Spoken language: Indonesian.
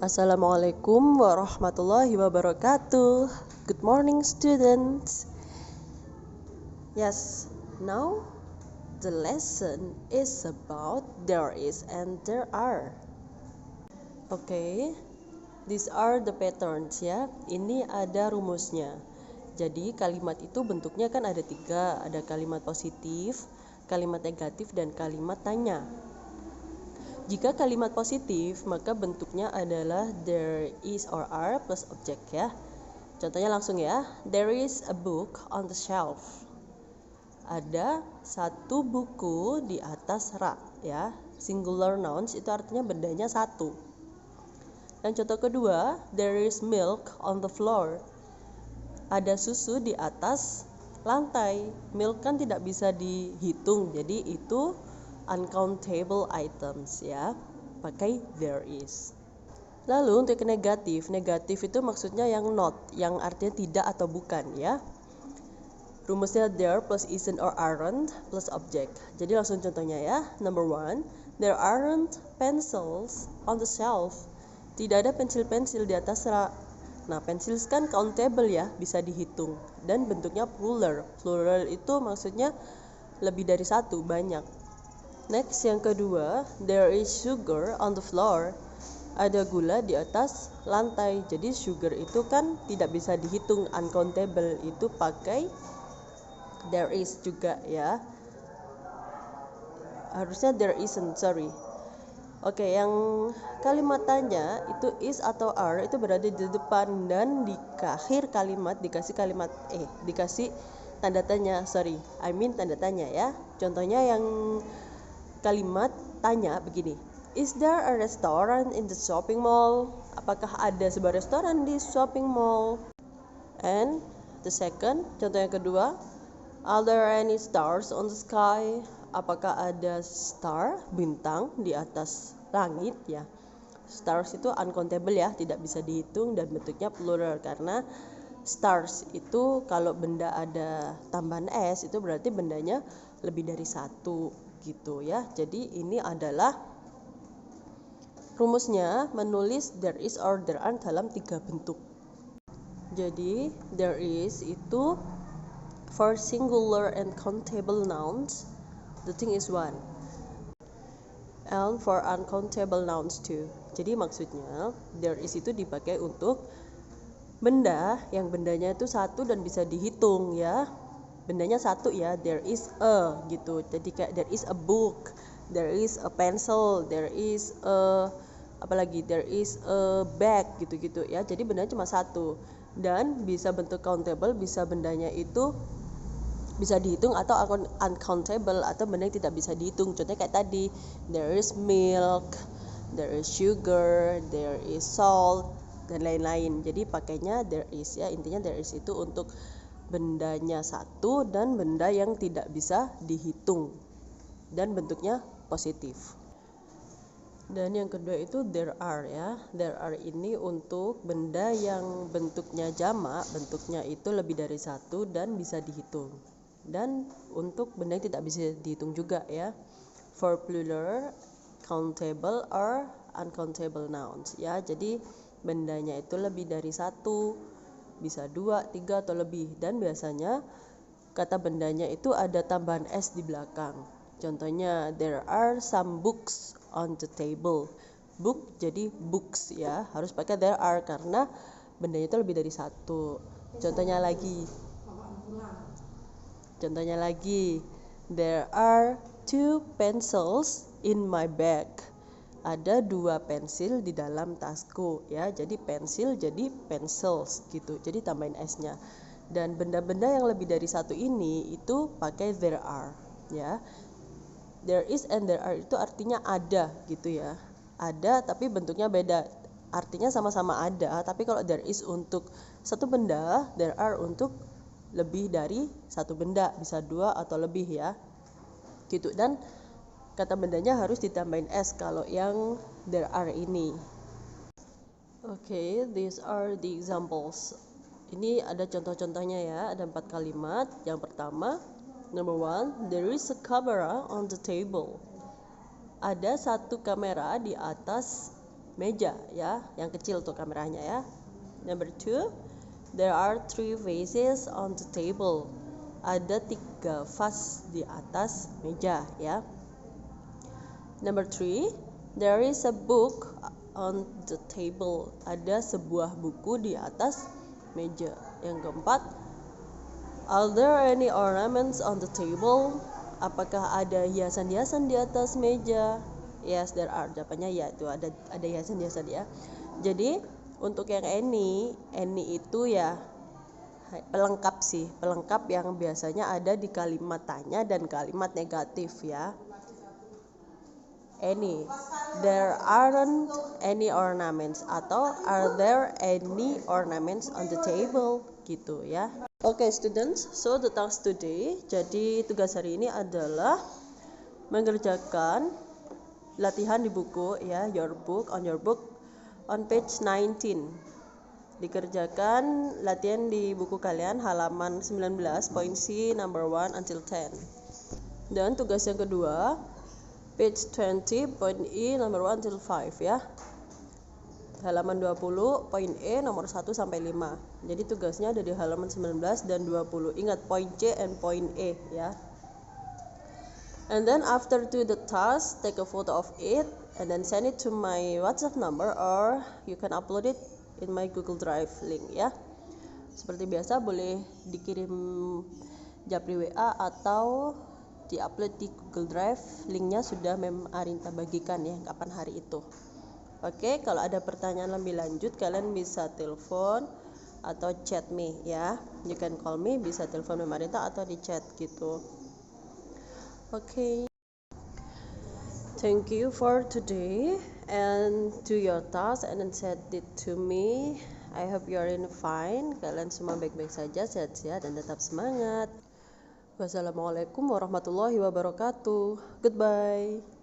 Assalamualaikum warahmatullahi wabarakatuh. Good morning, students. Yes, now the lesson is about there is and there are. Okay, these are the patterns ya. Ini ada rumusnya. Jadi kalimat itu bentuknya kan ada 3. Ada kalimat positif, kalimat negatif, dan kalimat tanya. Jika kalimat positif, maka bentuknya adalah there is or are plus objek ya. Contohnya langsung ya. There is a book on the shelf. Ada satu buku di atas rak ya. Singular nouns itu artinya bendanya satu. Dan contoh kedua, there is milk on the floor. Ada susu di atas lantai. Milk kan tidak bisa dihitung, jadi itu uncountable items ya, pakai there is. Lalu untuk negatif itu maksudnya yang not, yang artinya tidak atau bukan ya. Rumusnya there plus isn't or aren't plus object. Jadi langsung contohnya ya. Number 1, there aren't pencils on the shelf. Tidak ada pensil-pensil di atas rak. Nah, pensil kan countable ya, bisa dihitung, dan bentuknya plural. Plural itu maksudnya lebih dari satu, banyak. Next, yang kedua, there is sugar on the floor. Ada gula di atas lantai. Jadi sugar itu kan tidak bisa dihitung, uncountable, itu pakai there is juga ya. Harusnya there isn't, sorry. Oke, yang kalimat tanya itu is atau are itu berada di depan, dan di akhir kalimat dikasih dikasih tanda tanya, tanda tanya ya. Contohnya yang kalimat tanya begini, is there a restaurant in the shopping mall? Apakah ada sebuah restoran di shopping mall? And the second, contoh yang kedua, are there any stars on the sky? Apakah ada star, bintang di atas langit ya? Stars itu uncountable ya, tidak bisa dihitung, dan bentuknya plural karena stars itu kalau benda ada tambahan s itu berarti bendanya lebih dari satu gitu ya. Jadi ini adalah rumusnya, menulis there is or there aren't dalam 3 bentuk. Jadi there is itu for singular and countable nouns, the thing is one, and for uncountable nouns too. Jadi maksudnya there is itu dipakai untuk benda yang bendanya itu satu dan bisa dihitung ya. Bendanya satu ya, there is a gitu. Jadi kayak there is a book, there is a pencil, there is a there is a bag gitu-gitu ya. Jadi bendanya cuma satu, dan bisa bentuk countable, bisa bendanya itu bisa dihitung atau uncountable atau benda yang tidak bisa dihitung. Contohnya kayak tadi, there is milk, there is sugar, there is salt, dan lain-lain. Jadi pakainya there is ya. Intinya there is itu untuk bendanya satu dan benda yang tidak bisa dihitung, dan bentuknya positif. Dan yang kedua itu there are ya. There are ini untuk benda yang bentuknya jamak, bentuknya itu lebih dari satu dan bisa dihitung, dan untuk benda yang tidak bisa dihitung juga ya. For plural, countable or uncountable nouns ya. Jadi bendanya itu lebih dari satu, bisa 2, 3 atau lebih, dan biasanya kata bendanya itu ada tambahan s di belakang. Contohnya there are some books on the table. Book jadi books ya, harus pakai there are karena bendanya itu lebih dari satu. Contohnya lagi, there are 2 pencils in my bag. Ada 2 pensil di dalam tasku ya. Jadi pensil jadi pencils gitu, jadi tambahin s-nya. Dan benda-benda yang lebih dari satu ini itu pakai there are ya. There is and there are itu artinya ada gitu ya. Ada tapi bentuknya beda. Artinya sama-sama ada, tapi kalau there is untuk satu benda, there are untuk lebih dari satu benda, bisa 2 atau lebih ya. Gitu, dan kata bendanya harus ditambahin s kalau yang there are ini. Okay, these are the examples. Ini ada contoh-contohnya ya, ada 4 kalimat. Yang pertama, number 1, there is a camera on the table. Ada satu kamera di atas meja ya, yang kecil tuh kameranya ya. Number 2, there are 3 vases on the table. Ada 3 vas di atas meja ya. Number 3, there is a book on the table. Ada sebuah buku di atas meja. Yang keempat, are there any ornaments on the table? Apakah ada hiasan-hiasan di atas meja? Yes, there are. Jawabannya ya, itu ada hiasan-hiasan ya. Jadi untuk yang any itu ya pelengkap yang biasanya ada di kalimat tanya dan kalimat negatif ya. Any, there aren't any ornaments, atau are there any ornaments on the table gitu ya. Okay students, so the task today, jadi tugas hari ini adalah mengerjakan latihan di buku ya, on your book on page 19. Dikerjakan latihan di buku kalian halaman 19, point C number 1 until 10. Dan tugas yang kedua, page 20, point E number 1 until 5 ya. Halaman 20, point E nomor 1 sampai 5. Jadi tugasnya ada di halaman 19 dan 20. Ingat point C and point E ya. And then after do the task, take a photo of it and then send it to my WhatsApp number, or you can upload it in my Google Drive link ya. Seperti biasa boleh dikirim japri WA atau diupload di Google Drive. Linknya sudah Arinta bagikan ya kapan hari itu. Oke, kalau ada pertanyaan lebih lanjut kalian bisa telepon atau chat me ya. You can call me, bisa telepon Arinta atau di chat gitu. Oke. Thank you for today and do your task and then send it to me. I hope you are in fine. Kalian semua baik-baik saja, sehat-sehat dan tetap semangat. Wassalamualaikum warahmatullahi wabarakatuh. Goodbye.